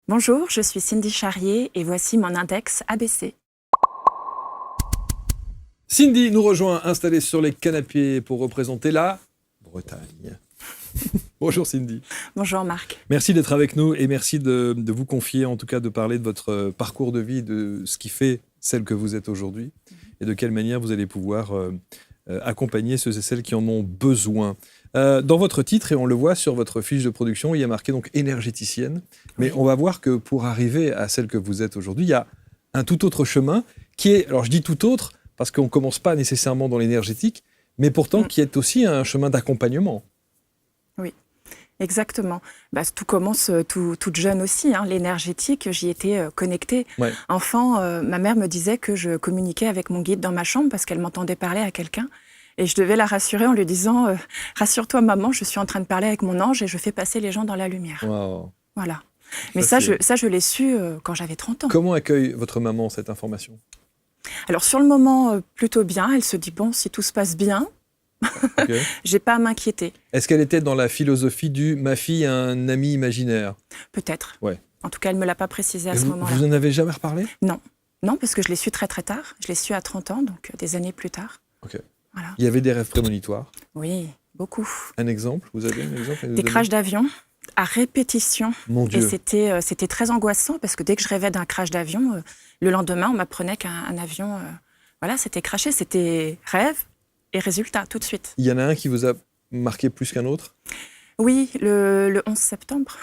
Bonjour, je suis Cindy Charrier et voici mon index ABC. Cindy nous rejoint, installée sur les canapés pour représenter la Bretagne. Bonjour Cindy. Bonjour Marc. Merci d'être avec nous et merci de vous confier, en tout cas de parler de votre parcours de vie, de ce qui fait celle que vous êtes aujourd'hui et de quelle manière vous allez pouvoir accompagner ceux et celles qui en ont besoin. Dans votre titre, et on le voit sur votre fiche de production, il y a marqué donc énergéticienne. Mais on va voir que pour arriver à celle que vous êtes aujourd'hui, il y a un tout autre chemin qui est, alors je dis tout autre, parce qu'on ne commence pas nécessairement dans l'énergétique, mais pourtant qui est aussi un chemin d'accompagnement. Oui, exactement. Tout commence toute jeune aussi. L'énergétique, j'y étais connectée. Ouais. Enfant, ma mère me disait que je communiquais avec mon guide dans ma chambre parce qu'elle m'entendait parler à quelqu'un. Et je devais la rassurer en lui disant « Rassure-toi maman, je suis en train de parler avec mon ange et je fais passer les gens dans la lumière. Wow. » Voilà. Mais ça, je l'ai su quand j'avais 30 ans. Comment accueille votre maman cette information ? Alors sur le moment, plutôt bien. Elle se dit « Bon, si tout se passe bien, Okay. j'ai pas à m'inquiéter. » Est-ce qu'elle était dans la philosophie du « ma fille a un ami imaginaire » ? Peut-être. Ouais. En tout cas, elle ne me l'a pas précisé à ce moment-là. Vous en avez jamais reparlé ? Non. Non, parce que je l'ai su très très tard. Je l'ai su à 30 ans, donc des années plus tard. Ok. Voilà. Il y avait des rêves prémonitoires. Oui, beaucoup. Un exemple ? Vous avez un exemple à nous Des donner ? crashs d'avion à répétition. Mon Dieu. Et c'était très angoissant parce que dès que je rêvais d'un crash d'avion, le lendemain, on m'apprenait qu'un avion s'était crashé. C'était rêve et résultat tout de suite. Il y en a un qui vous a marqué plus qu'un autre ? Oui, le 11 septembre.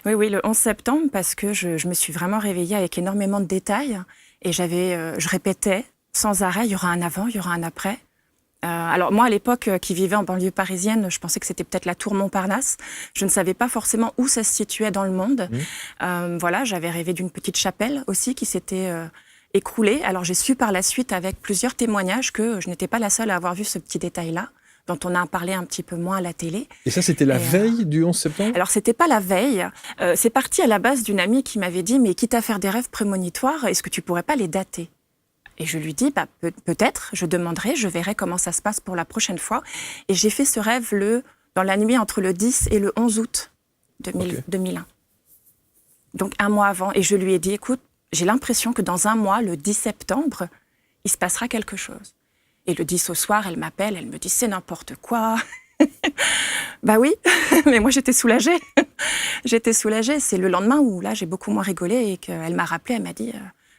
oui, le 11 septembre, parce que je me suis vraiment réveillée avec énormément de détails. Et je répétais sans arrêt, il y aura un avant, il y aura un après. Alors moi, à l'époque, qui vivais en banlieue parisienne, je pensais que c'était peut-être la tour Montparnasse. Je ne savais pas forcément où ça se situait dans le monde. Voilà, j'avais rêvé d'une petite chapelle aussi qui s'était écroulée. Alors j'ai su par la suite, avec plusieurs témoignages, que je n'étais pas la seule à avoir vu ce petit détail-là, dont on a parlé un petit peu moins à la télé. Et ça, c'était la veille du 11 septembre ? Alors, c'était pas la veille. C'est parti à la base d'une amie qui m'avait dit « Mais quitte à faire des rêves prémonitoires, est-ce que tu pourrais pas les dater ?» Et je lui dis peut-être, je demanderai, je verrai comment ça se passe pour la prochaine fois. Et j'ai fait ce rêve dans la nuit entre le 10 et le 11 août 2001. Donc, un mois avant. Et je lui ai dit « Écoute, j'ai l'impression que dans un mois, le 10 septembre, il se passera quelque chose. » Et le 10 au soir, elle m'appelle, elle me dit « C'est n'importe quoi !» Bah oui, mais moi j'étais soulagée. J'étais soulagée. C'est le lendemain où là j'ai beaucoup moins rigolé et qu'elle m'a rappelé, elle m'a dit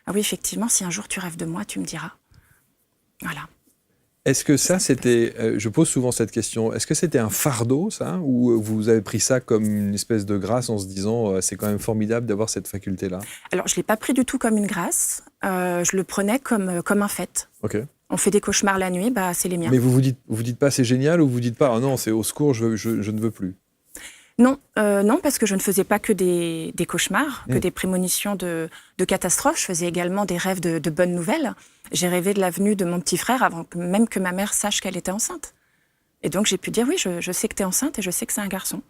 ah oui, effectivement, si un jour tu rêves de moi, tu me diras. Voilà. Est-ce que ça, c'était, je pose souvent cette question, est-ce que c'était un fardeau, ça, ou vous avez pris ça comme une espèce de grâce en se disant c'est quand même formidable d'avoir cette faculté-là ? Alors je ne l'ai pas pris du tout comme une grâce, je le prenais comme un fait. Ok. On fait des cauchemars la nuit, c'est les miens. Mais vous dites pas c'est génial, ou vous dites pas non, c'est au secours, je ne veux plus ? Non, parce que je ne faisais pas que des cauchemars, que des prémonitions de catastrophes. Je faisais également des rêves de bonnes nouvelles. J'ai rêvé de la venue de mon petit frère avant même que ma mère sache qu'elle était enceinte. Et donc j'ai pu dire oui, je sais que tu es enceinte et je sais que c'est un garçon.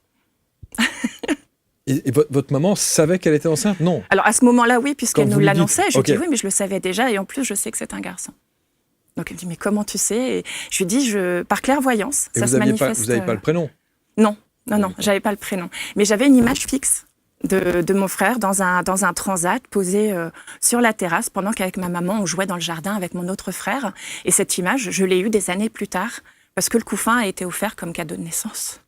Et votre maman savait qu'elle était enceinte ? Non. Alors à ce moment-là, oui, puisqu'elle nous l'annonçait. Je okay. dis oui, mais je le savais déjà et en plus je sais que c'est un garçon. Donc elle me dit mais comment tu sais ? Et je lui dis par clairvoyance, et ça se manifeste. Vous n'avez pas le prénom ? Non, j'avais pas le prénom. Mais j'avais une image fixe de mon frère dans un transat posé sur la terrasse pendant qu'avec ma maman, on jouait dans le jardin avec mon autre frère. Et cette image, je l'ai eue des années plus tard parce que le couffin a été offert comme cadeau de naissance.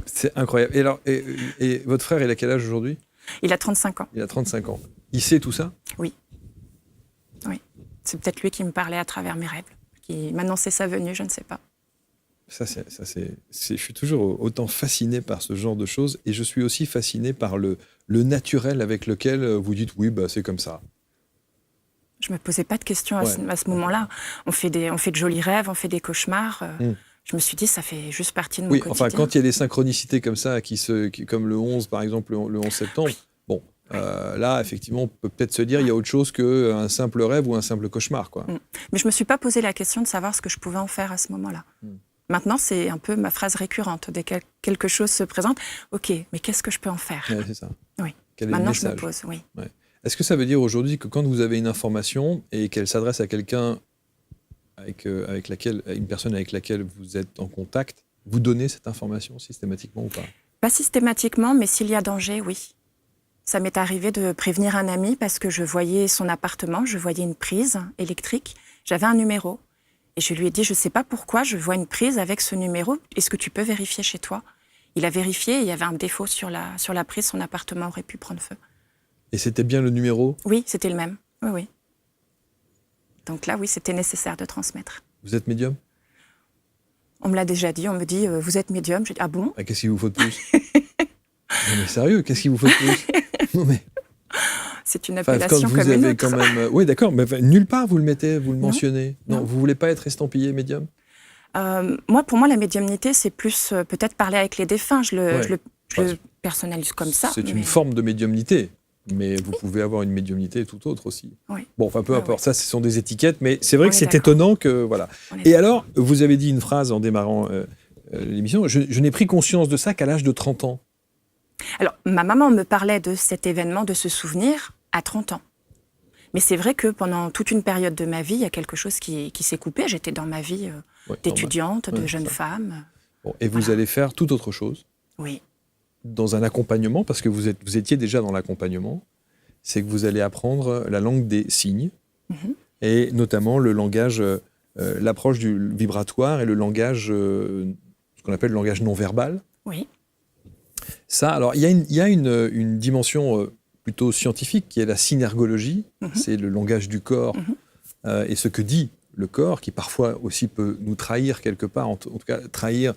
C'est incroyable. Et votre frère, il a quel âge aujourd'hui ? Il a 35 ans. Il a 35 ans. Il sait tout ça ? Oui. C'est peut-être lui qui me parlait à travers mes rêves, qui m'annonçait sa venue, je ne sais pas. Je suis toujours autant fasciné par ce genre de choses, et je suis aussi fasciné par le naturel avec lequel vous dites oui, c'est comme ça. Je me posais pas de questions à ce moment-là. On fait de jolis rêves, on fait des cauchemars. Je me suis dit, ça fait juste partie de mon quotidien. Enfin, quand il y a des synchronicités comme ça, comme le 11, par exemple, le 11 septembre, là, effectivement, on peut peut-être se dire qu'il y a autre chose qu'un simple rêve ou un simple cauchemar, quoi. Mais je me suis pas posé la question de savoir ce que je pouvais en faire à ce moment-là. Maintenant, c'est un peu ma phrase récurrente. Dès que quelque chose se présente, ok, mais qu'est-ce que je peux en faire ? Ouais, c'est ça. Oui. Quel est Maintenant, le je me message ? pose, oui. Ouais. Est-ce que ça veut dire aujourd'hui que quand vous avez une information et qu'elle s'adresse à quelqu'un à une personne avec laquelle vous êtes en contact, vous donnez cette information systématiquement ou pas ? Pas systématiquement, mais s'il y a danger, oui. Ça m'est arrivé de prévenir un ami parce que je voyais son appartement, je voyais une prise électrique, j'avais un numéro. Et je lui ai dit, je ne sais pas pourquoi, je vois une prise avec ce numéro, est-ce que tu peux vérifier chez toi ? Il a vérifié et il y avait un défaut sur la prise, son appartement aurait pu prendre feu. Et c'était bien le numéro ? Oui, c'était le même, oui. Donc là, oui, c'était nécessaire de transmettre. Vous êtes médium ? On me l'a déjà dit, on me dit, vous êtes médium ? J'ai dit, ah bon ? Ah, qu'est-ce qu'il vous faut de plus ? Non mais sérieux, qu'est-ce qu'il vous faut de plus ? Non mais... C'est une Enfin, appellation quand vous comme une avez autre. quand même... Oui, d'accord, mais nulle part vous le mettez, vous le Non. mentionnez. Non, Non. vous voulez pas être estampillé médium ? Pour moi, la médiumnité, c'est plus peut-être parler avec les défunts. Je le Ouais. personnalise comme ça. C'est mais- une forme de médiumnité, mais vous pouvez avoir une médiumnité tout autre aussi. Oui. Bon, enfin, peu Ah importe, ouais. ça, ce sont des étiquettes, mais c'est vrai On que est c'est d'accord. étonnant que... Voilà. On est Et d'accord. alors, vous avez dit une phrase en démarrant l'émission, je n'ai pris conscience de ça qu'à l'âge de 30 ans. Alors, ma maman me parlait de cet événement, de ce souvenir, à 30 ans. Mais c'est vrai que pendant toute une période de ma vie, il y a quelque chose qui s'est coupé. J'étais dans ma vie Ouais, d'étudiante, normal. de Ouais, jeune ça. femme. Bon, et vous Voilà. allez faire tout autre chose, Oui, dans un accompagnement, parce que vous étiez déjà dans l'accompagnement, c'est que vous allez apprendre la langue des signes, Mhm. et notamment le langage, l'approche du vibratoire et le langage, ce qu'on appelle le langage non verbal. oui, Ça, alors, il y a une dimension plutôt scientifique qui est la synergologie, Mhm. c'est le langage du corps, Mhm. et ce que dit le corps, qui parfois aussi peut nous trahir quelque part, en tout cas trahir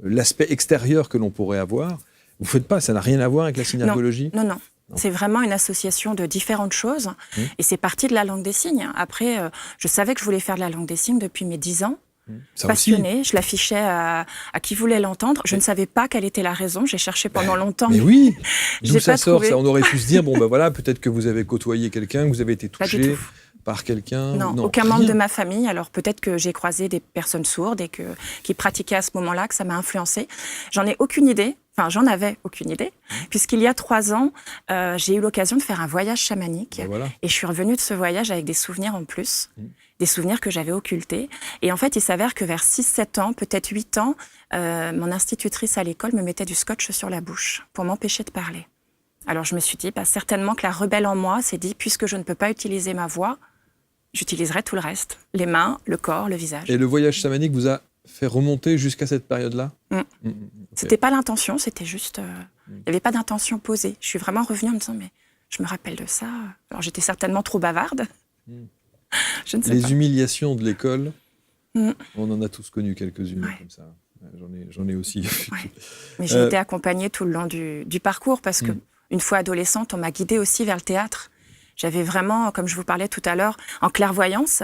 l'aspect extérieur que l'on pourrait avoir. Vous ne faites pas, ça n'a rien à voir avec la synergologie ? non, non. Non. C'est vraiment une association de différentes choses. Mhm. Et c'est parti de la langue des signes. Après, je savais que je voulais faire de la langue des signes depuis mes 10 ans. Ça aussi. Passionnée, je l'affichais à qui voulait l'entendre. Je ne savais pas quelle était la raison. J'ai cherché pendant longtemps. Mais oui, J'ai d'où ça pas sort trouvé. ça. On aurait pu se dire, bon ben voilà, peut-être que vous avez côtoyé quelqu'un, que vous avez été Pas du touché tout. par quelqu'un. Non, aucun membre rien. de ma famille. Alors peut-être que j'ai croisé des personnes sourdes et qui pratiquaient à ce moment-là, que ça m'a influencée. J'en ai aucune idée. Enfin, j'en avais aucune idée. Puisqu'il y a 3 ans, j'ai eu l'occasion de faire un voyage chamanique. Ben voilà. Et je suis revenue de ce voyage avec des souvenirs en plus. Mm. Des souvenirs que j'avais occultés. Et en fait, il s'avère que vers 6-7 ans, peut-être 8 ans, mon institutrice à l'école me mettait du scotch sur la bouche pour m'empêcher de parler. Alors je me suis dit, certainement que la rebelle en moi s'est dit, puisque je ne peux pas utiliser ma voix, j'utiliserai tout le reste. Les mains, le corps, le visage. Et le voyage chamanique vous a fait remonter jusqu'à cette période-là ? Mm. Ok. C'était pas l'intention, c'était juste... Il n'y avait pas d'intention posée. Je suis vraiment revenue en me disant, mais je me rappelle de ça. Alors j'étais certainement trop bavarde. Mm. Je ne sais Les pas. humiliations de l'école, Mm. on en a tous connu quelques-unes Ouais. comme ça. J'en ai aussi. Ouais. Mais j'ai été accompagnée tout le long du parcours parce que, Mm. une fois adolescente, on m'a guidée aussi vers le théâtre. J'avais vraiment, comme je vous parlais tout à l'heure, en clairvoyance,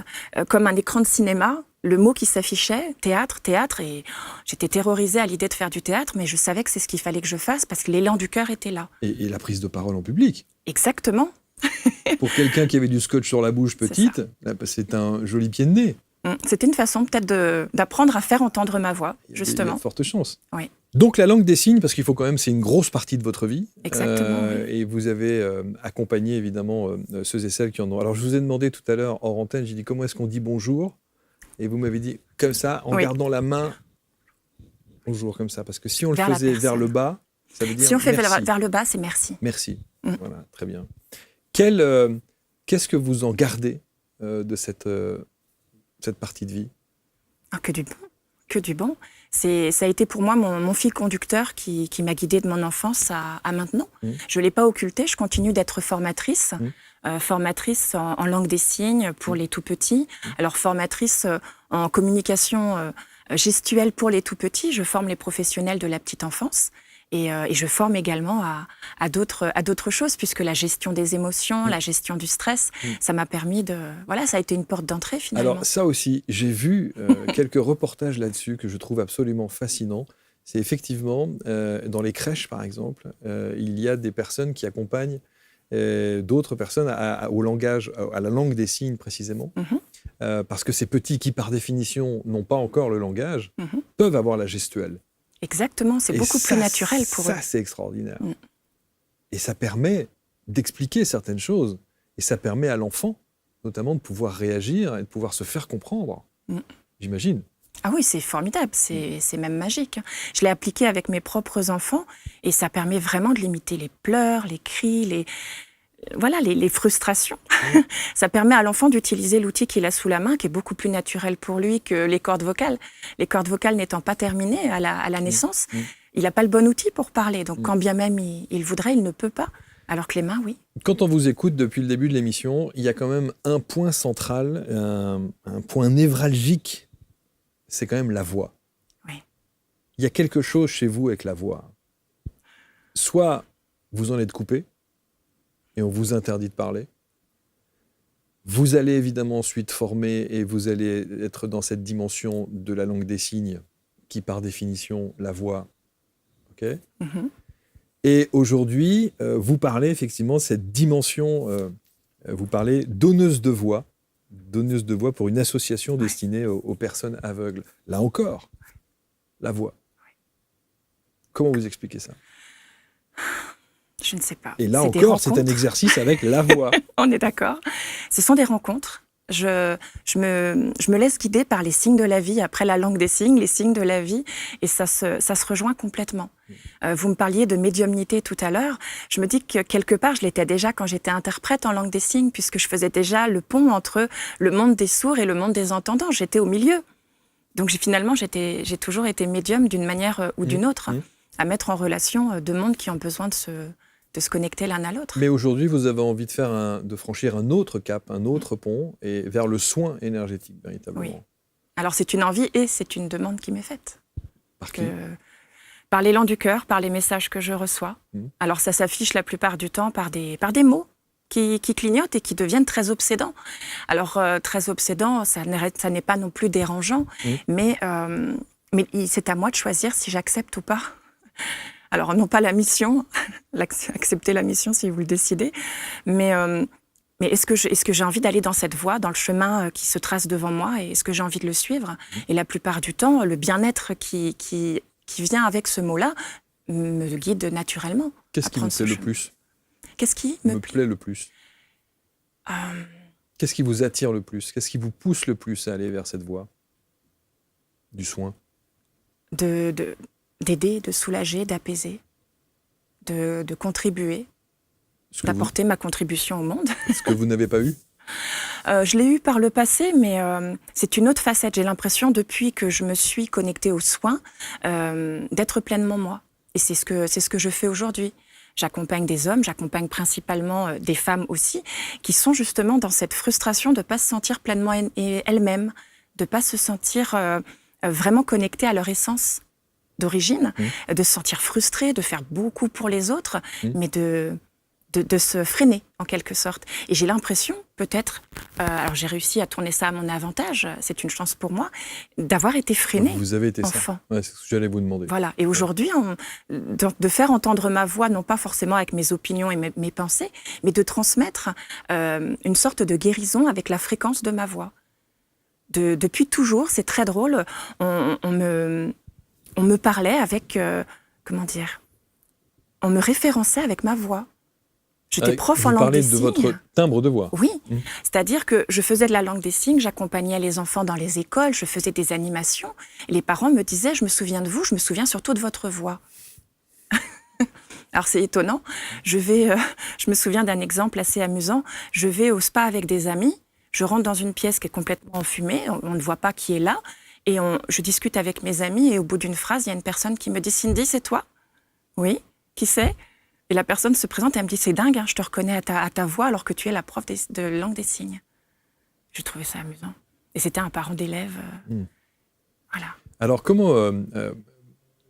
comme un écran de cinéma, le mot qui s'affichait, théâtre, théâtre, et j'étais terrorisée à l'idée de faire du théâtre, mais je savais que c'est ce qu'il fallait que je fasse parce que l'élan du cœur était là. Et la prise de parole en public. Exactement. Pour quelqu'un qui avait du scotch sur la bouche C'est petite, là, c'est un joli pied de nez. C'était une façon peut-être d'apprendre à faire entendre ma voix, Il y a justement. de fortes chances. Oui. Donc la langue des signes, parce qu'il faut quand même, c'est une grosse partie de votre vie. Exactement, oui. Et vous avez accompagné évidemment ceux et celles qui en ont. Alors je vous ai demandé tout à l'heure hors antenne, j'ai dit comment est-ce qu'on dit bonjour, et vous m'avez dit comme ça, en Oui. gardant la main bonjour comme ça, parce que si on le Vers la faisait vers personne. le bas, ça veut dire Si on fait merci. vers le bas, c'est merci. Merci. Mm. Voilà, très bien. Qu'est-ce que vous en gardez de cette partie de vie? Ah, que du bon, que du bon. Ça a été pour moi mon fil conducteur qui m'a guidée de mon enfance à maintenant. Mmh. Je ne l'ai pas occulté, je continue d'être formatrice. Formatrice en langue des signes pour les tout-petits. Alors formatrice en communication gestuelle pour les tout-petits. Je forme les professionnels de la petite enfance. Et je forme également à d'autres choses, puisque la gestion des émotions, la gestion du stress, ça m'a permis de... Voilà, ça a été une porte d'entrée finalement. Alors ça aussi, j'ai vu quelques reportages là-dessus que je trouve absolument fascinants. C'est effectivement, dans les crèches par exemple, il y a des personnes qui accompagnent d'autres personnes au langage, à la langue des signes précisément, parce que ces petits qui par définition n'ont pas encore le langage, peuvent avoir la gestuelle. Exactement, c'est beaucoup plus naturel pour eux. Ça, c'est extraordinaire. Et ça permet d'expliquer certaines choses. Et ça permet à l'enfant, notamment, de pouvoir réagir et de pouvoir se faire comprendre. J'imagine. Ah oui, c'est formidable, c'est même magique. Je l'ai appliqué avec mes propres enfants et ça permet vraiment de limiter les pleurs, les cris, les frustrations. Ça permet à l'enfant d'utiliser l'outil qu'il a sous la main, qui est beaucoup plus naturel pour lui que les cordes vocales. Les cordes vocales n'étant pas terminées à la naissance, il n'a pas le bon outil pour parler. Donc quand bien même il voudrait, il ne peut pas. Alors que les mains, oui. Quand on vous écoute depuis le début de l'émission, il y a quand même un point central, un point névralgique, c'est quand même la voix. Oui. Il y a quelque chose chez vous avec la voix. Soit vous en êtes coupé et on vous interdit de parler. Vous allez évidemment ensuite former et vous allez être dans cette dimension de la langue des signes qui, par définition, la voix. Ok. Et aujourd'hui, vous parlez effectivement de cette dimension, vous parlez donneuse de voix pour une association destinée aux personnes aveugles. Là encore, la voix. Comment vous expliquez ça? Je ne sais pas. Et là encore, c'est un exercice avec la voix. On est d'accord. Ce sont des rencontres. Je me laisse guider par les signes de la vie, après la langue des signes, les signes de la vie, et ça se rejoint complètement. Vous me parliez de médiumnité tout à l'heure. Je me dis que quelque part, je l'étais déjà quand j'étais interprète en langue des signes, puisque je faisais déjà le pont entre le monde des sourds et le monde des entendants. J'étais au milieu. Donc finalement, j'ai toujours été médium d'une manière ou d'une autre, à mettre en relation deux mondes qui ont besoin de se connecter l'un à l'autre. Mais aujourd'hui, vous avez envie de franchir un autre cap, un autre pont, et vers le soin énergétique, véritablement. Oui. Alors c'est une envie et c'est une demande qui m'est faite. Par qui? Par l'élan du cœur, par les messages que je reçois. Alors ça s'affiche la plupart du temps par des mots qui clignotent et qui deviennent très obsédants. Alors très obsédants, ça n'est pas non plus dérangeant, mais c'est à moi de choisir si j'accepte ou pas. Alors, non pas la mission, accepter la mission si vous le décidez, mais est-ce que j'ai envie d'aller dans cette voie, dans le chemin qui se trace devant moi, et est-ce que j'ai envie de le suivre? Et la plupart du temps, le bien-être qui vient avec ce mot-là me guide naturellement. Qu'est-ce qui vous plaît le plus? Qu'est-ce qui me plaît le plus? Qu'est-ce qui vous attire le plus? Qu'est-ce qui vous pousse le plus à aller vers cette voie du soin? D'aider, de soulager, d'apaiser, de contribuer, d'apporter ma contribution au monde. Ce que vous n'avez pas eu? Je l'ai eu par le passé, mais c'est une autre facette. J'ai l'impression, depuis que je me suis connectée aux soins, d'être pleinement moi. Et c'est ce que je fais aujourd'hui. J'accompagne des hommes, j'accompagne principalement des femmes aussi, qui sont justement dans cette frustration de ne pas se sentir pleinement elles-mêmes, de ne pas se sentir vraiment connectées à leur essence d'origine, de se sentir frustré, de faire beaucoup pour les autres, mais de se freiner en quelque sorte. Et j'ai l'impression, peut-être, alors j'ai réussi à tourner ça à mon avantage, c'est une chance pour moi, d'avoir été freinée. Vous avez été enfant. Ça. Ouais, c'est ce que j'allais vous demander. Voilà. Et aujourd'hui, de faire entendre ma voix, non pas forcément avec mes opinions et mes pensées, mais de transmettre une sorte de guérison avec la fréquence de ma voix. Depuis toujours, c'est très drôle, on me parlait avec, on me référençait avec ma voix. J'étais prof en langue des signes. Vous parlez de votre timbre de voix. Oui, c'est-à-dire que je faisais de la langue des signes, j'accompagnais les enfants dans les écoles, je faisais des animations. Et les parents me disaient, je me souviens de vous, je me souviens surtout de votre voix. Alors c'est étonnant. Je me souviens d'un exemple assez amusant. Je vais au spa avec des amis, je rentre dans une pièce qui est complètement enfumée, on ne voit pas qui est là. Et je discute avec mes amis et au bout d'une phrase, il y a une personne qui me dit « Cindy, c'est toi ?» « Oui, qui c'est ?» Et la personne se présente et elle me dit « C'est dingue, hein, je te reconnais à ta voix alors que tu es la prof de langue des signes. » J'ai trouvé ça amusant. Et c'était un parent d'élève. Voilà. Alors comment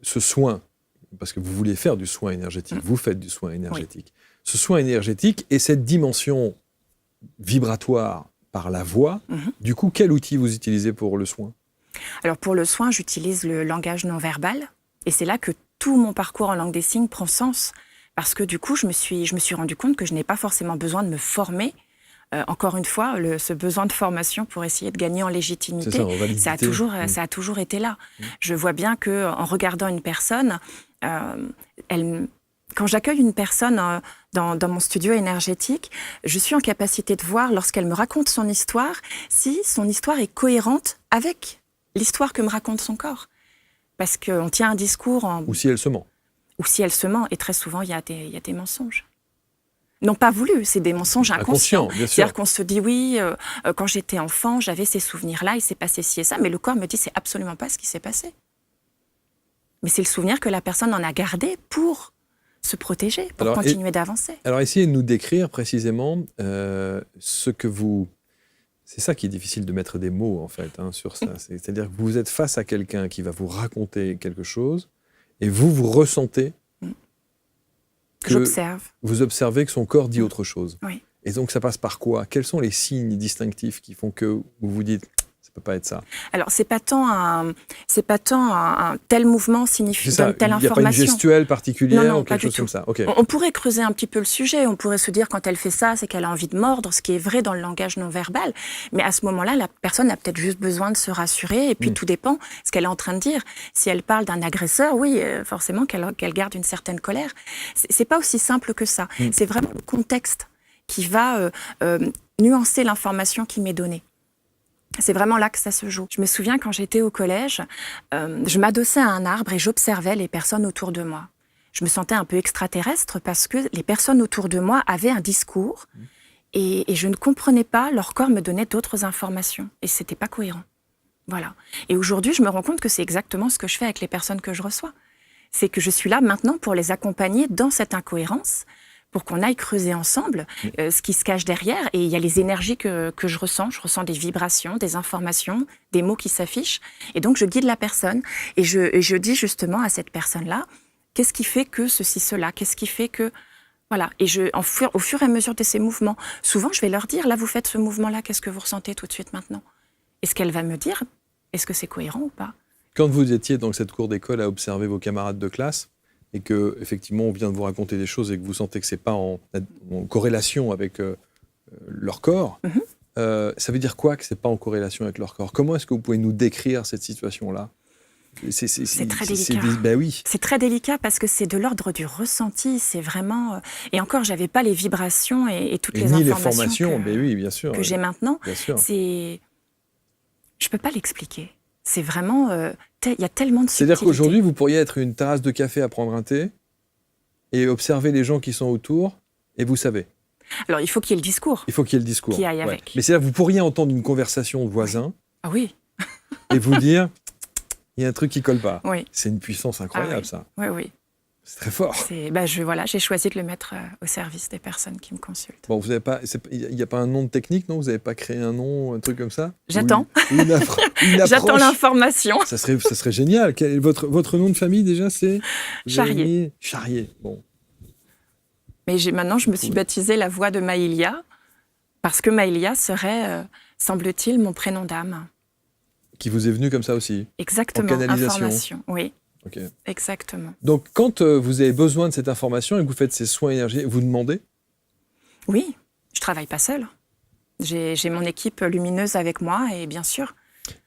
ce soin, parce que vous vouliez faire du soin énergétique, vous faites du soin énergétique, ce soin énergétique et cette dimension vibratoire par la voix, du coup, quel outil vous utilisez pour le soin? Alors pour le soin, j'utilise le langage non verbal et c'est là que tout mon parcours en langue des signes prend sens parce que du coup, je me suis rendu compte que je n'ai pas forcément besoin de me former. Encore une fois, ce besoin de formation pour essayer de gagner en légitimité, ça a toujours été là. Je vois bien qu'en regardant une personne, quand j'accueille une personne dans mon studio énergétique, je suis en capacité de voir, lorsqu'elle me raconte son histoire, si son histoire est cohérente avec l'histoire que me raconte son corps. Parce qu'on tient un discours Ou si elle se ment. ou si elle se ment, et très souvent, il y a des mensonges. Non pas voulus, c'est des mensonges inconscients. Inconscient, bien sûr. C'est-à-dire qu'on se dit, oui, quand j'étais enfant, j'avais ces souvenirs-là, il s'est passé ci et ça, mais le corps me dit, c'est absolument pas ce qui s'est passé. Mais c'est le souvenir que la personne en a gardé pour se protéger, pour continuer d'avancer. Alors, essayez de nous décrire précisément ce que vous... C'est ça qui est difficile de mettre des mots, en fait, sur ça. C'est-à-dire que vous êtes face à quelqu'un qui va vous raconter quelque chose, et vous ressentez que... J'observe. Vous observez que son corps dit autre chose. Oui. Et donc, ça passe par quoi? Quels sont les signes distinctifs qui font que vous vous dites... Ça peut pas être ça. Alors, c'est pas tant un tel mouvement signifie donne telle information. Il n'y a pas une gestuelle particulière non, ou quelque chose comme ça. Okay. On pourrait creuser un petit peu le sujet. On pourrait se dire, quand elle fait ça, c'est qu'elle a envie de mordre, ce qui est vrai dans le langage non verbal. Mais à ce moment-là, la personne a peut-être juste besoin de se rassurer. Et puis, tout dépend de ce qu'elle est en train de dire. Si elle parle d'un agresseur, oui, forcément qu'elle garde une certaine colère. C'est pas aussi simple que ça. C'est vraiment le contexte qui va nuancer l'information qui m'est donnée. C'est vraiment là que ça se joue. Je me souviens quand j'étais au collège, je m'adossais à un arbre et j'observais les personnes autour de moi. Je me sentais un peu extraterrestre parce que les personnes autour de moi avaient un discours et je ne comprenais pas, leur corps me donnait d'autres informations et c'était pas cohérent. Voilà. Et aujourd'hui, je me rends compte que c'est exactement ce que je fais avec les personnes que je reçois. C'est que je suis là maintenant pour les accompagner dans cette incohérence, pour qu'on aille creuser ensemble ce qui se cache derrière. Et il y a les énergies que je ressens. Je ressens des vibrations, des informations, des mots qui s'affichent. Et donc, je guide la personne. Et je dis justement à cette personne-là, qu'est-ce qui fait que ceci, cela? Qu'est-ce qui fait que... Voilà. Et au fur et à mesure de ces mouvements, souvent, je vais leur dire, là, vous faites ce mouvement-là, qu'est-ce que vous ressentez tout de suite maintenant? Et ce qu'elle va me dire, est-ce que c'est cohérent ou pas? Quand vous étiez dans cette cour d'école à observer vos camarades de classe, et que effectivement on vient de vous raconter des choses et que vous sentez que c'est pas en corrélation avec leur corps, ça veut dire quoi que c'est pas en corrélation avec leur corps? Comment est-ce que vous pouvez nous décrire cette situation-là? C'est très délicat. Ben oui. C'est très délicat parce que c'est de l'ordre du ressenti. C'est vraiment... Et encore, j'avais pas les vibrations et toutes les informations ben oui, bien sûr, que j'ai maintenant. Bien sûr. Je peux pas l'expliquer. C'est vraiment... il y a tellement de subtilité. C'est-à-dire qu'aujourd'hui, vous pourriez être une tasse de café à prendre un thé et observer les gens qui sont autour, et vous savez. Alors, il faut qu'il y ait le discours. Il faut qu'il y ait le discours. Qui aille avec. Mais c'est-à-dire que vous pourriez entendre une conversation de voisins. Ah oui. Et vous dire, il y a un truc qui colle pas. Oui. C'est une puissance incroyable, ça. Oui, oui. C'est très fort. J'ai choisi de le mettre au service des personnes qui me consultent. Bon, vous avez pas, il n'y a pas un nom de technique, non? Vous n'avez pas créé un nom, un truc comme ça? J'attends. Une approche. J'attends l'information. Ça serait génial. Votre nom de famille, déjà, c'est? Charrier. Charrier, bon. Mais maintenant, je me suis baptisée la voix de Maïlia, parce que Maïlia serait, semble-t-il, mon prénom d'âme. Qui vous est venu comme ça aussi? Exactement, en canalisation. Information, oui. Okay. Exactement. Donc, quand vous avez besoin de cette information et que vous faites ces soins énergétiques, vous demandez? Oui, je ne travaille pas seule. J'ai mon équipe lumineuse avec moi et bien sûr.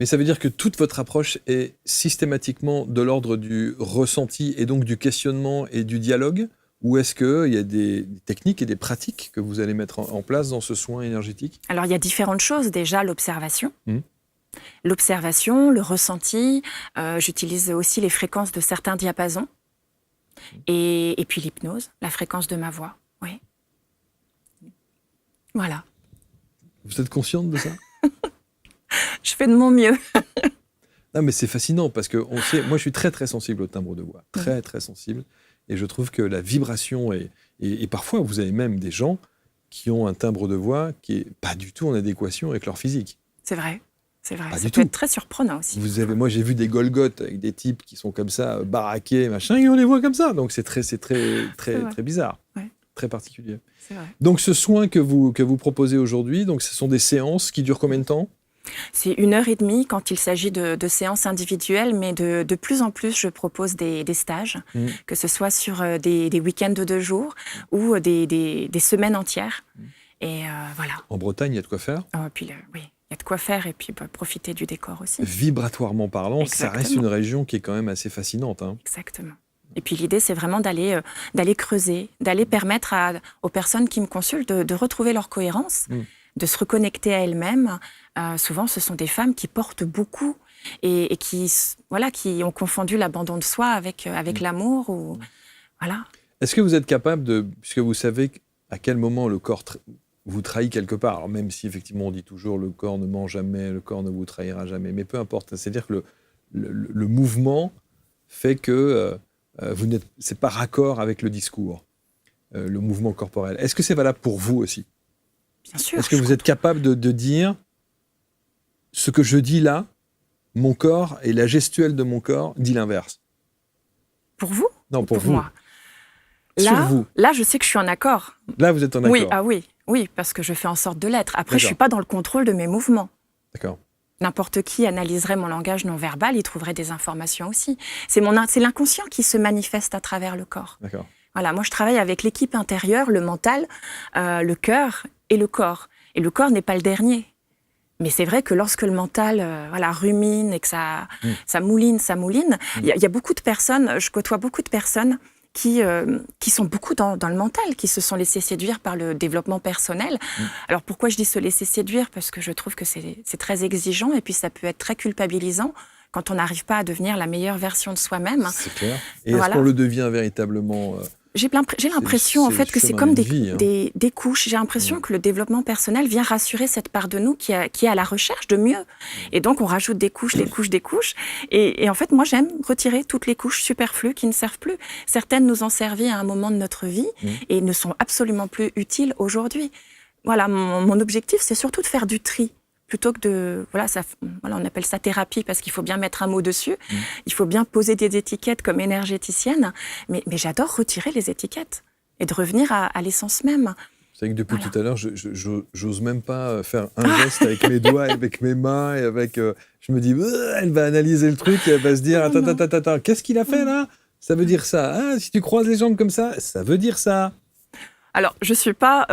Mais ça veut dire que toute votre approche est systématiquement de l'ordre du ressenti et donc du questionnement et du dialogue? Ou est-ce qu'il y a des techniques et des pratiques que vous allez mettre en place dans ce soin énergétique? Alors, il y a différentes choses. Déjà, l'observation. L'observation, le ressenti, j'utilise aussi les fréquences de certains diapasons et puis l'hypnose, la fréquence de ma voix, oui. Voilà. Vous êtes consciente de ça? Je fais de mon mieux. Non, mais c'est fascinant parce que moi je suis très très sensible au timbre de voix, très très sensible, et je trouve que la vibration et parfois vous avez même des gens qui ont un timbre de voix qui est pas du tout en adéquation avec leur physique. C'est vrai. C'est vrai, pas ça peut être très surprenant aussi. Moi, j'ai vu des Golgoth avec des types qui sont comme ça, baraqués, machin, et on les voit comme ça. Donc, c'est très bizarre, très particulier. C'est vrai. Donc, ce soin que vous proposez aujourd'hui, donc, ce sont des séances qui durent combien de temps? C'est 1h30 quand il s'agit de séances individuelles, mais de plus en plus, je propose des stages, que ce soit sur des week-ends de 2 jours ou des semaines entières. Et voilà. En Bretagne, il y a de quoi faire? Oui. Il y a de quoi faire et puis profiter du décor aussi. Vibratoirement parlant, Exactement. Ça reste une région qui est quand même assez fascinante. Exactement. Et puis l'idée, c'est vraiment d'aller creuser, d'aller permettre aux personnes qui me consultent de retrouver leur cohérence, de se reconnecter à elles-mêmes. Souvent, ce sont des femmes qui portent beaucoup et qui ont confondu l'abandon de soi avec l'amour. Voilà. Est-ce que vous êtes capable puisque vous savez à quel moment le corps vous trahit quelque part, alors même si effectivement on dit toujours le corps ne ment jamais, le corps ne vous trahira jamais, mais peu importe, c'est-à-dire que le mouvement fait que c'est pas raccord avec le discours, le mouvement corporel. Est-ce que c'est valable pour vous aussi ? Bien sûr. Est-ce que vous êtes capable de dire ce que je dis là, mon corps et la gestuelle de mon corps dit l'inverse ? Pour vous ? Non, pour vous. Moi. Sur vous. Là, je sais que je suis en accord. Là, vous êtes en accord. Oui, parce que je fais en sorte de l'être. Après, D'accord. je ne suis pas dans le contrôle de mes mouvements. D'accord. N'importe qui analyserait mon langage non verbal, il trouverait des informations aussi. C'est l'inconscient qui se manifeste à travers le corps. D'accord. Voilà, moi, je travaille avec l'équipe intérieure, le mental, le cœur et le corps. Et le corps n'est pas le dernier. Mais c'est vrai que lorsque le mental rumine et que ça mouline, il y a beaucoup de personnes, je côtoie beaucoup de personnes qui sont beaucoup dans le mental, qui se sont laissés séduire par le développement personnel. Alors pourquoi je dis se laisser séduire ? Parce que je trouve que c'est très exigeant et puis ça peut être très culpabilisant quand on n'arrive pas à devenir la meilleure version de soi-même. C'est clair. Et est-ce qu'on le devient véritablement J'ai l'impression en fait que c'est comme des couches. J'ai l'impression que le développement personnel vient rassurer cette part de nous qui est à la recherche de mieux. Et donc on rajoute des couches, des couches, des couches. Et en fait, moi j'aime retirer toutes les couches superflues qui ne servent plus. Certaines nous ont servi à un moment de notre vie et ne sont absolument plus utiles aujourd'hui. Voilà, mon objectif, c'est surtout de faire du tri. Plutôt que de... on appelle ça thérapie parce qu'il faut bien mettre un mot dessus. Il faut bien poser des étiquettes comme énergéticienne. Mais j'adore retirer les étiquettes et de revenir à l'essence même. C'est vrai que depuis tout à l'heure, j'ose même pas faire un geste avec mes doigts, avec mes mains. Et avec, je me dis, elle va analyser le truc et elle va se dire, attends, qu'est-ce qu'il a fait là ? Ça veut dire ça. Ah, si tu croises les jambes comme ça veut dire ça. Alors, je ne suis pas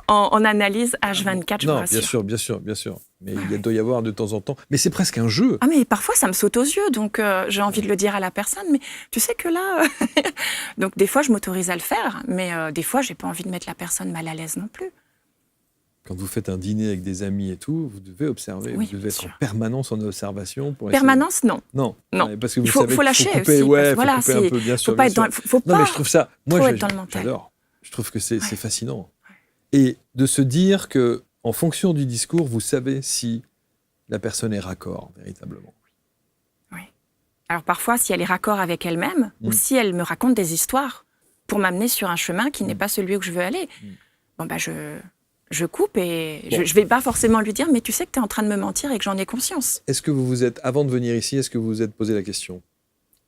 en analyse H24, je vous rassure. Bien sûr. Mais il doit y avoir de temps en temps. Mais c'est presque un jeu. Ah, mais parfois, ça me saute aux yeux, donc j'ai envie de le dire à la personne. Mais tu sais que là... Donc, des fois, je m'autorise à le faire, mais des fois, je n'ai pas envie de mettre la personne mal à l'aise non plus. Quand vous faites un dîner avec des amis et tout, vous devez observer, vous devez être en permanence en observation. Permanence, non. Non. Parce que vous savez faut lâcher couper, aussi. Faut couper un peu, bien sûr. Faut pas mais je trouve ça... Moi, être dans le mental. J'adore. Je trouve que c'est fascinant. Et de se dire que, en fonction du discours, vous savez si la personne est raccord, véritablement. Oui. Alors parfois, si elle est raccord avec elle-même, ou si elle me raconte des histoires pour m'amener sur un chemin qui n'est pas celui où je veux aller, je coupe et je ne vais pas forcément lui dire « mais tu sais que tu es en train de me mentir et que j'en ai conscience ». Est-ce que vous vous êtes, avant de venir ici, est-ce que vous vous êtes posé la question ?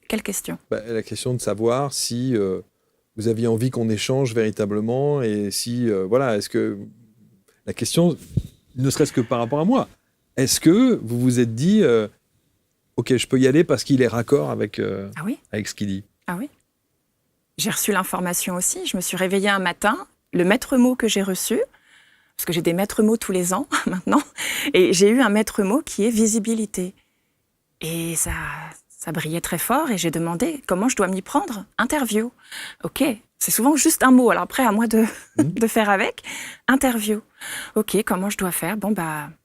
Quelle question ? La question de savoir si... vous aviez envie qu'on échange véritablement et si, est-ce que... La question, ne serait-ce que par rapport à moi, est-ce que vous vous êtes dit, OK, je peux y aller parce qu'il est raccord avec ce qu'il dit ? Ah oui. J'ai reçu l'information aussi. Je me suis réveillée un matin, le maître mot que j'ai reçu, parce que j'ai des maîtres mots tous les ans maintenant, et j'ai eu un maître mot qui est visibilité. Et ça brillait très fort et j'ai demandé comment je dois m'y prendre. Interview. OK, c'est souvent juste un mot. Alors après, à moi de faire avec. Interview. OK, comment je dois faire ?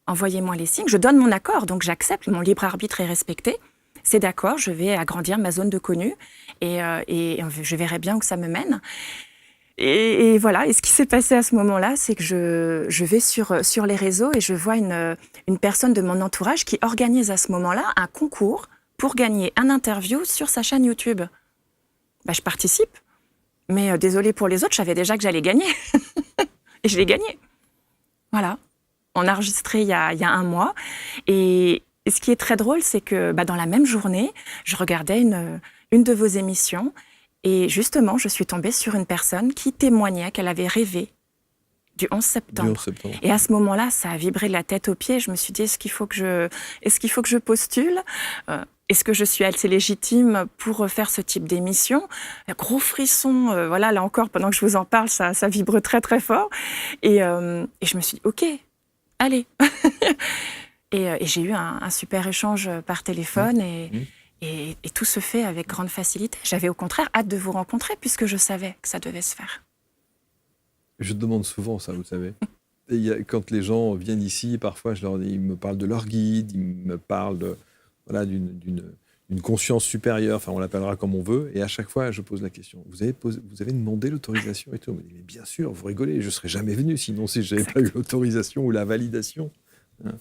Envoyez-moi les signes. Je donne mon accord, donc j'accepte. Mon libre arbitre est respecté. C'est d'accord, je vais agrandir ma zone de connu et je verrai bien où ça me mène. Et voilà, et ce qui s'est passé à ce moment-là, c'est que je vais sur les réseaux et je vois une personne de mon entourage qui organise à ce moment-là un concours pour gagner un interview sur sa chaîne YouTube. Je participe, mais désolée pour les autres, je savais déjà que j'allais gagner. Et je l'ai gagné. Voilà. On a enregistré il y a un mois. Et ce qui est très drôle, c'est que dans la même journée, je regardais une de vos émissions et justement, je suis tombée sur une personne qui témoignait qu'elle avait rêvé du 11 septembre. Et à ce moment-là, ça a vibré de la tête aux pieds. Je me suis dit, est-ce qu'il faut que je postule ? Est-ce que je suis assez légitime pour faire ce type d'émission ? Un gros frisson, là encore, pendant que je vous en parle, ça vibre très très fort. Et je me suis dit, OK, allez. et j'ai eu un super échange par téléphone et tout se fait avec grande facilité. J'avais au contraire hâte de vous rencontrer puisque je savais que ça devait se faire. Je demande souvent ça, vous savez. Quand les gens viennent ici, parfois, ils me parlent de leur guide, ils me parlent voilà, d'une conscience supérieure, enfin on l'appellera comme on veut, et à chaque fois je pose la question, vous avez demandé l'autorisation et tout? On me dit, mais bien sûr, vous rigolez, je ne serais jamais venu sinon si je n'avais pas eu l'autorisation ou la validation. Hein.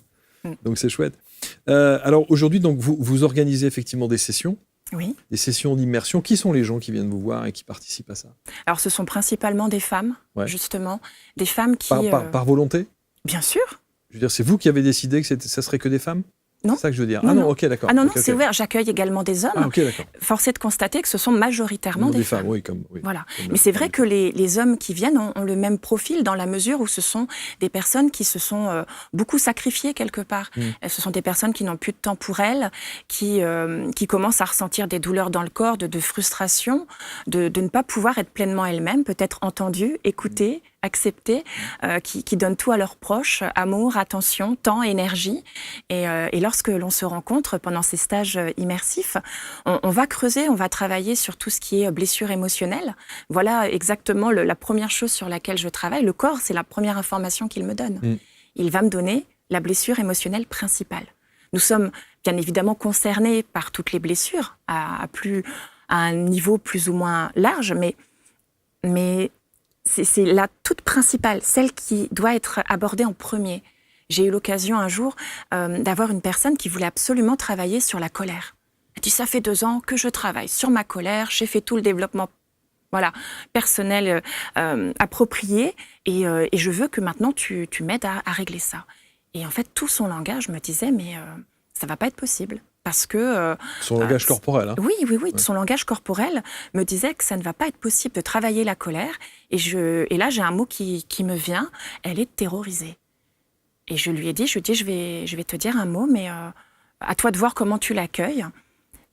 Donc c'est chouette. Alors aujourd'hui, donc, vous organisez effectivement des sessions. Oui. Des sessions d'immersion. Qui sont les gens qui viennent vous voir et qui participent à ça? Alors ce sont principalement des femmes, justement. Des femmes qui... Par volonté? Bien sûr. Je veux dire, c'est vous qui avez décidé que ça serait que des femmes? Non. C'est ça que je veux dire. Non, ok, d'accord. Ah non, okay. C'est ouvert. J'accueille également des hommes. Ok, d'accord. Force est de constater que ce sont majoritairement des femmes. Oui, voilà. Mais c'est vrai que les hommes qui viennent ont le même profil dans la mesure où ce sont des personnes qui se sont beaucoup sacrifiées quelque part. Ce sont des personnes qui n'ont plus de temps pour elles, qui commencent à ressentir des douleurs dans le corps, de frustration, de ne pas pouvoir être pleinement elles-mêmes, peut-être entendues, écoutées, acceptées, qui donnent tout à leurs proches, amour, attention, temps, énergie. Et lorsque l'on se rencontre pendant ces stages immersifs, on va creuser, on va travailler sur tout ce qui est blessure émotionnelle. Voilà exactement la première chose sur laquelle je travaille. Le corps, c'est la première information qu'il me donne. Il va me donner la blessure émotionnelle principale. Nous sommes bien évidemment concernés par toutes les blessures, à un niveau plus ou moins large, mais c'est la toute principale, celle qui doit être abordée en premier. J'ai eu l'occasion un jour d'avoir une personne qui voulait absolument travailler sur la colère. Elle dit, ça fait 2 ans que je travaille sur ma colère, j'ai fait tout le développement personnel approprié et je veux que maintenant tu m'aides à régler ça. Et en fait, tout son langage me disait, mais ça ne va pas être possible. Parce que... son langage corporel. Hein. Oui. Son langage corporel me disait que ça ne va pas être possible de travailler la colère. Et là, j'ai un mot qui me vient, elle est terrorisée. Et je lui ai dit, je vais te dire un mot, mais à toi de voir comment tu l'accueilles.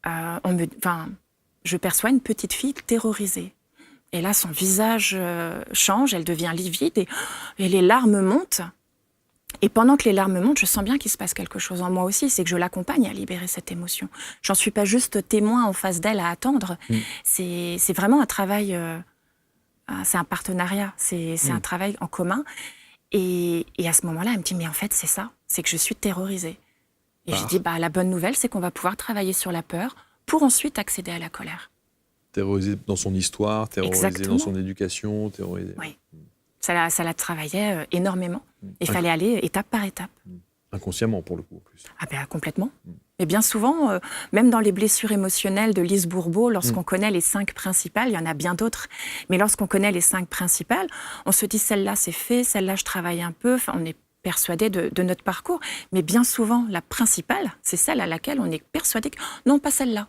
Je perçois une petite fille terrorisée. Et là, son visage change, elle devient livide et les larmes montent. Et pendant que les larmes montent, je sens bien qu'il se passe quelque chose en moi aussi, c'est que je l'accompagne à libérer cette émotion. J'en suis pas juste témoin en face d'elle à attendre. C'est vraiment un travail, c'est un partenariat, c'est un travail en commun. Et à ce moment-là, elle me dit, mais en fait, c'est ça, c'est que je suis terrorisée. Et je dis, la bonne nouvelle, c'est qu'on va pouvoir travailler sur la peur pour ensuite accéder à la colère. Terrorisée dans son histoire, terrorisée dans son éducation, terrorisée... Oui. Ça la travaillait énormément. Il fallait aller étape par étape. Inconsciemment, pour le coup, en plus. Complètement. Et bien souvent, même dans les blessures émotionnelles de Lise Bourbeau, lorsqu'on connaît les 5 principales, il y en a bien d'autres, mais lorsqu'on connaît les 5 principales, on se dit, celle-là, c'est fait, celle-là, je travaille un peu, on est persuadé de notre parcours. Mais bien souvent, la principale, c'est celle à laquelle on est persuadé que, non, pas celle-là.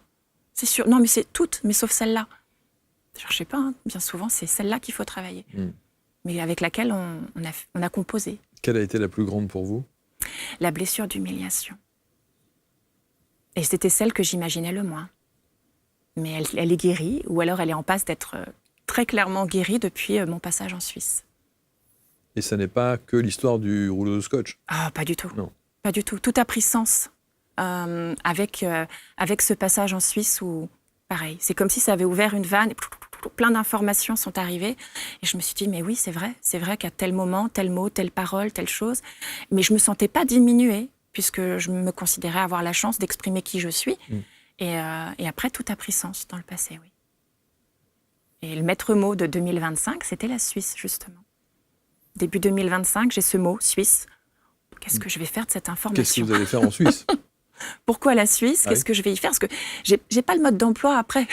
C'est sûr. Non, mais c'est toutes, mais sauf celle-là. Je ne sais pas, bien souvent, c'est celle-là qu'il faut travailler. Mais avec laquelle on a composé. Quelle a été la plus grande pour vous? La blessure d'humiliation. Et c'était celle que j'imaginais le moins. Mais elle est guérie, ou alors elle est en passe d'être très clairement guérie depuis mon passage en Suisse. Et ça n'est pas que l'histoire du rouleau de scotch? Pas du tout. Non. Pas du tout. Tout a pris sens avec ce passage en Suisse où, pareil, c'est comme si ça avait ouvert une vanne. Plein d'informations sont arrivées et je me suis dit, mais oui, c'est vrai qu'à tel moment, tel mot, telle parole, telle chose, mais je me sentais pas diminuée puisque je me considérais avoir la chance d'exprimer qui je suis et après tout a pris sens dans le passé, oui. Et le maître mot de 2025, c'était la Suisse, justement. Début 2025, j'ai ce mot, Suisse. Qu'est-ce que je vais faire de cette information? Qu'est-ce que vous allez faire en Suisse? Pourquoi la Suisse? Qu'est-ce que je vais y faire? Parce que j'ai pas le mode d'emploi après.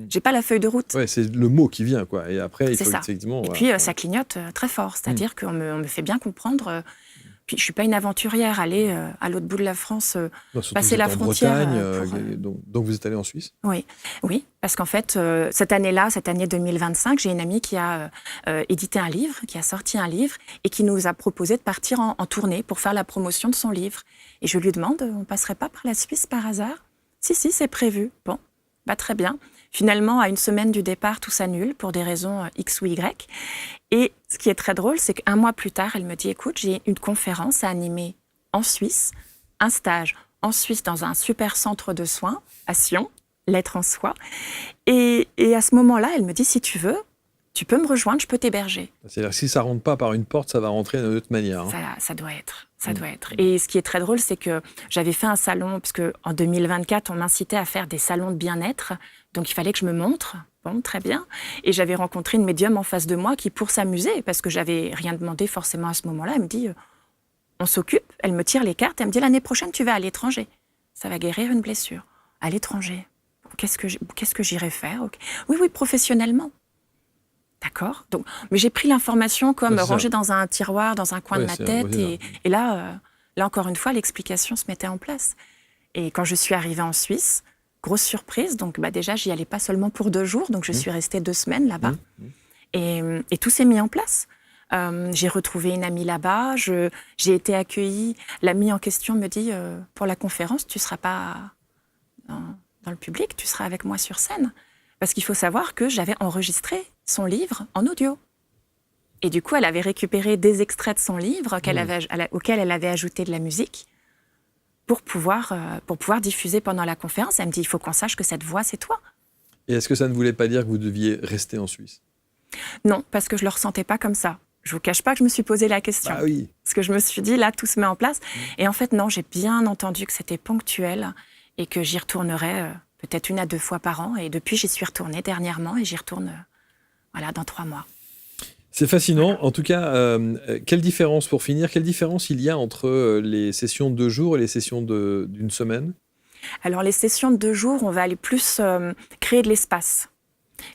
J'ai pas la feuille de route. Ouais, c'est le mot qui vient, quoi. Et après, il faut ça. effectivement... Et puis, ça clignote très fort. C'est-à-dire qu'on me fait bien comprendre... Puis, je suis pas une aventurière, aller à l'autre bout de la France, passer la frontière. Bretagne, donc vous êtes allé en Suisse? Oui, parce qu'en fait, cette année 2025, j'ai une amie qui a édité un livre, qui a sorti un livre et qui nous a proposé de partir en tournée pour faire la promotion de son livre. Et je lui demande, on passerait pas par la Suisse par hasard? Si, c'est prévu. Bon, très bien. Finalement, à une semaine du départ, tout s'annule pour des raisons X ou Y. Et ce qui est très drôle, c'est qu'1 mois plus tard, elle me dit, écoute, j'ai une conférence à animer en Suisse, un stage en Suisse dans un super centre de soins à Sion, l'être en soi. Et à ce moment-là, elle me dit, si tu veux, Tu peux me rejoindre, je peux t'héberger. C'est-à-dire que si ça rentre pas par une porte, ça va rentrer d'une autre manière. Ça doit être. Et ce qui est très drôle, c'est que j'avais fait un salon, parce qu'en 2024, on m'incitait à faire des salons de bien-être. Donc, il fallait que je me montre. Bon, très bien. Et j'avais rencontré une médium en face de moi qui, pour s'amuser, parce que j'avais rien demandé forcément à ce moment-là, elle me dit, on s'occupe, elle me tire les cartes, elle me dit, l'année prochaine, tu vas à l'étranger. Ça va guérir une blessure. À l'étranger. Qu'est-ce que j'irai faire? Okay. Oui, professionnellement. D'accord. Donc, mais j'ai pris l'information comme rangée dans un tiroir, dans un coin de ma tête. Et là, encore une fois, l'explication se mettait en place. Et quand je suis arrivée en Suisse, grosse surprise. Donc, déjà, j'y allais pas seulement pour 2 jours. Donc, je suis restée 2 semaines là-bas. Et tout s'est mis en place. J'ai retrouvé une amie là-bas. J'ai été accueillie. L'amie en question me dit, pour la conférence, tu seras pas dans le public, tu seras avec moi sur scène. Parce qu'il faut savoir que j'avais enregistré son livre en audio. Et du coup, elle avait récupéré des extraits de son livre auquel elle avait ajouté de la musique pour pouvoir diffuser pendant la conférence. Elle me dit, il faut qu'on sache que cette voix, c'est toi. Et est-ce que ça ne voulait pas dire que vous deviez rester en Suisse? Non, parce que je ne le ressentais pas comme ça. Je ne vous cache pas que je me suis posé la question. Ah oui. Parce que je me suis dit, là, tout se met en place. Et en fait, non, j'ai bien entendu que c'était ponctuel et que j'y retournerais peut-être 1 à 2 fois par an. Et depuis, j'y suis retournée dernièrement et j'y retourne dans 3 mois. C'est fascinant. En tout cas, quelle différence, pour finir, quelle différence il y a entre les sessions de 2 jours et les sessions d'une semaine? Alors, les sessions de 2 jours, on va aller plus créer de l'espace.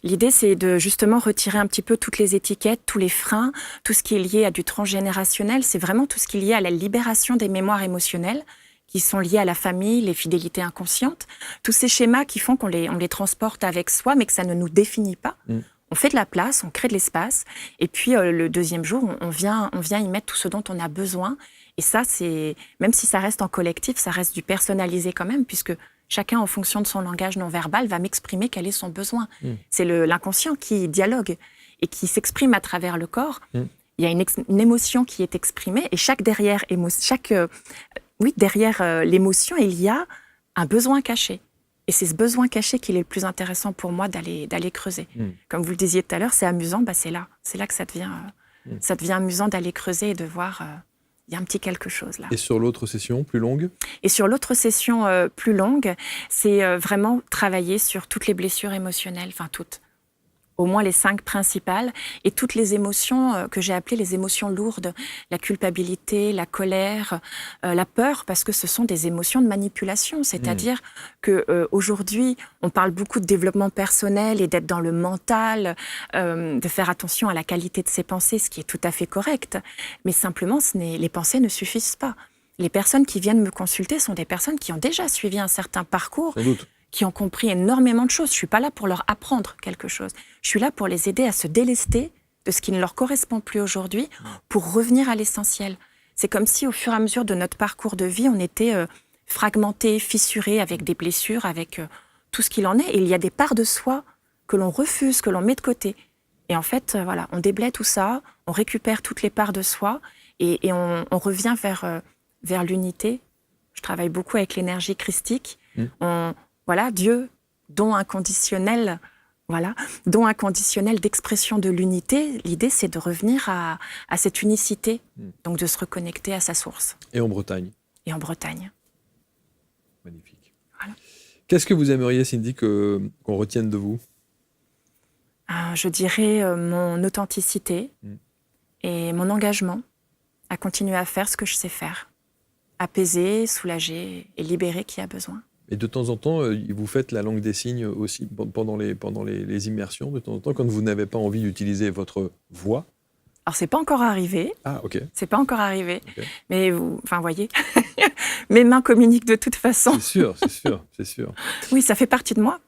L'idée, c'est de justement retirer un petit peu toutes les étiquettes, tous les freins, tout ce qui est lié à du transgénérationnel. C'est vraiment tout ce qui est lié à la libération des mémoires émotionnelles qui sont liées à la famille, les fidélités inconscientes. Tous ces schémas qui font qu'on les transporte avec soi, mais que ça ne nous définit pas. On fait de la place, on crée de l'espace. Et puis, le 2e jour, on vient y mettre tout ce dont on a besoin. Et ça, même si ça reste en collectif, ça reste du personnalisé quand même, puisque chacun, en fonction de son langage non verbal, va m'exprimer quel est son besoin. C'est l'inconscient qui dialogue et qui s'exprime à travers le corps. Il y a une émotion qui est exprimée et derrière l'émotion, il y a un besoin caché. Et c'est ce besoin caché qui est le plus intéressant pour moi d'aller creuser. Comme vous le disiez tout à l'heure, c'est amusant, c'est là que ça devient amusant d'aller creuser et de voir... il y a un petit quelque chose là. Et sur l'autre session, plus longue? Et sur l'autre session plus longue, c'est vraiment travailler sur toutes les blessures émotionnelles, enfin toutes, au moins les 5 principales, et toutes les émotions que j'ai appelées les émotions lourdes, la culpabilité, la colère, la peur, parce que ce sont des émotions de manipulation. C'est-à-dire qu'aujourd'hui, on parle beaucoup de développement personnel et d'être dans le mental, de faire attention à la qualité de ses pensées, ce qui est tout à fait correct. Mais simplement, les pensées ne suffisent pas. Les personnes qui viennent me consulter sont des personnes qui ont déjà suivi un certain parcours, sans doute, qui ont compris énormément de choses. Je ne suis pas là pour leur apprendre quelque chose. Je suis là pour les aider à se délester de ce qui ne leur correspond plus aujourd'hui pour revenir à l'essentiel. C'est comme si au fur et à mesure de notre parcours de vie, on était fragmentés, fissurés, avec des blessures, avec tout ce qu'il en est. Et il y a des parts de soi que l'on refuse, que l'on met de côté. Et en fait, on déblaye tout ça, on récupère toutes les parts de soi et on revient vers l'unité. Je travaille beaucoup avec l'énergie christique. Dieu, don inconditionnel d'expression de l'unité. L'idée, c'est de revenir à cette unicité, donc de se reconnecter à sa source. Et en Bretagne. Magnifique. Voilà. Qu'est-ce que vous aimeriez, Cindy, qu'on retienne de vous? Je dirais mon authenticité et mon engagement à continuer à faire ce que je sais faire. Apaiser, soulager et libérer qui a besoin. Et de temps en temps, vous faites la langue des signes aussi pendant les immersions, de temps en temps, quand vous n'avez pas envie d'utiliser votre voix? Alors, c'est pas encore arrivé. Ah, ok. C'est pas encore arrivé. Okay. Mais voyez, mes mains communiquent de toute façon. C'est sûr. Oui, ça fait partie de moi.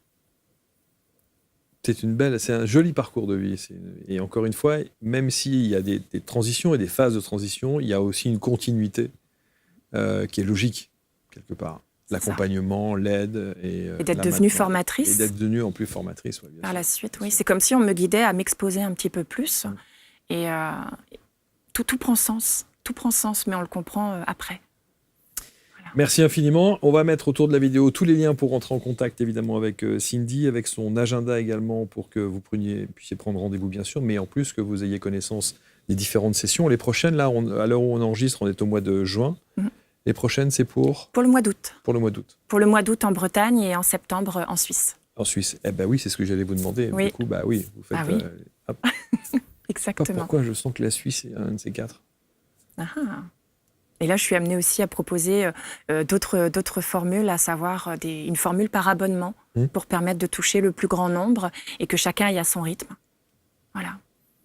C'est un joli parcours de vie. Et encore une fois, même s'il y a des transitions et des phases de transition, il y a aussi une continuité qui est logique, quelque part. L'accompagnement, l'aide et d'être devenue formatrice. Et d'être devenue en plus formatrice. Ouais, par la suite, oui. C'est comme si on me guidait à m'exposer un petit peu plus. Et tout prend sens. Tout prend sens, mais on le comprend après. Voilà. Merci infiniment. On va mettre autour de la vidéo tous les liens pour rentrer en contact évidemment avec Cindy, avec son agenda également pour que vous puissiez prendre rendez-vous bien sûr, mais en plus que vous ayez connaissance des différentes sessions. Les prochaines, là, à l'heure où on enregistre, on est au mois de juin. Les prochaines, c'est pour le mois d'août. Pour le mois d'août. Pour le mois d'août en Bretagne et en septembre en Suisse. En Suisse. Eh ben oui, c'est ce que j'allais vous demander. Oui. Du coup, bah oui, vous faites. Ah oui. Exactement. Pourquoi je sens que la Suisse est un de ces quatre. Et là, je suis amenée aussi à proposer d'autres formules, à savoir une formule par abonnement pour permettre de toucher le plus grand nombre et que chacun aille à son rythme. Voilà.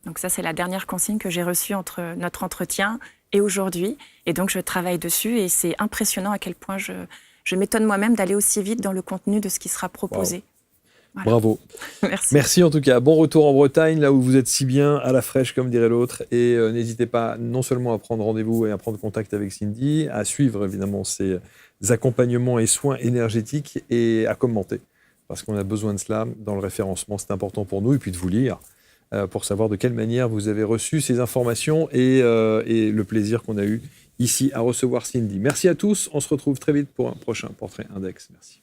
Donc ça, c'est la dernière consigne que j'ai reçue entre notre entretien et aujourd'hui. Et donc, je travaille dessus et c'est impressionnant à quel point je m'étonne moi-même d'aller aussi vite dans le contenu de ce qui sera proposé. Wow. Voilà. Bravo. Merci. Merci en tout cas. Bon retour en Bretagne, là où vous êtes si bien, à la fraîche, comme dirait l'autre. Et n'hésitez pas non seulement à prendre rendez-vous et à prendre contact avec Cindy, à suivre évidemment ses accompagnements et soins énergétiques et à commenter. Parce qu'on a besoin de cela dans le référencement. C'est important pour nous. Et puis de vous lire pour savoir de quelle manière vous avez reçu ces informations et le plaisir qu'on a eu ici à recevoir Cindy. Merci à tous. On se retrouve très vite pour un prochain Portrait Index. Merci.